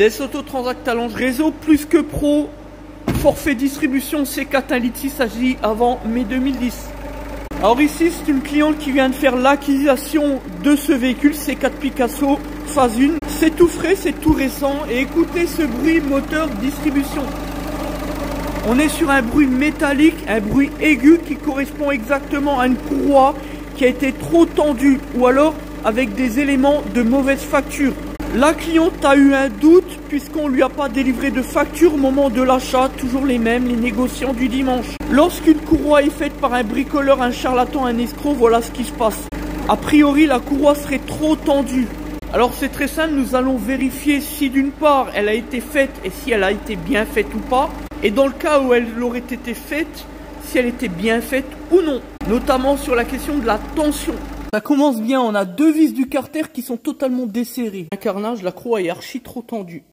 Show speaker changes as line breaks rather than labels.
DS Auto Transact Talange réseau plus que pro. Forfait distribution C4 1 litre 6 AGI avant mai 2010. Alors ici c'est une cliente qui vient de faire l'acquisition de ce véhicule C4 Picasso phase 1. C'est tout frais, c'est tout récent et écoutez ce bruit moteur distribution. On est sur un bruit métallique, un bruit aigu qui correspond exactement à une courroie qui a été trop tendue ou alors avec des éléments de mauvaise facture. La cliente a eu un doute puisqu'on ne lui a pas délivré de facture au moment de l'achat, toujours les mêmes, les négociants du dimanche. Lorsqu'une courroie est faite par un bricoleur, un charlatan, un escroc, voilà ce qui se passe. A priori, la courroie serait trop tendue. Alors c'est très simple, nous allons vérifier si d'une part elle a été faite et si elle a été bien faite ou pas. Et dans le cas où elle aurait été faite, si elle était bien faite ou non. Notamment sur la question de la tension. Ça commence bien, on a deux vis du carter qui sont totalement desserrées. Un carnage, la croix est archi trop tendue.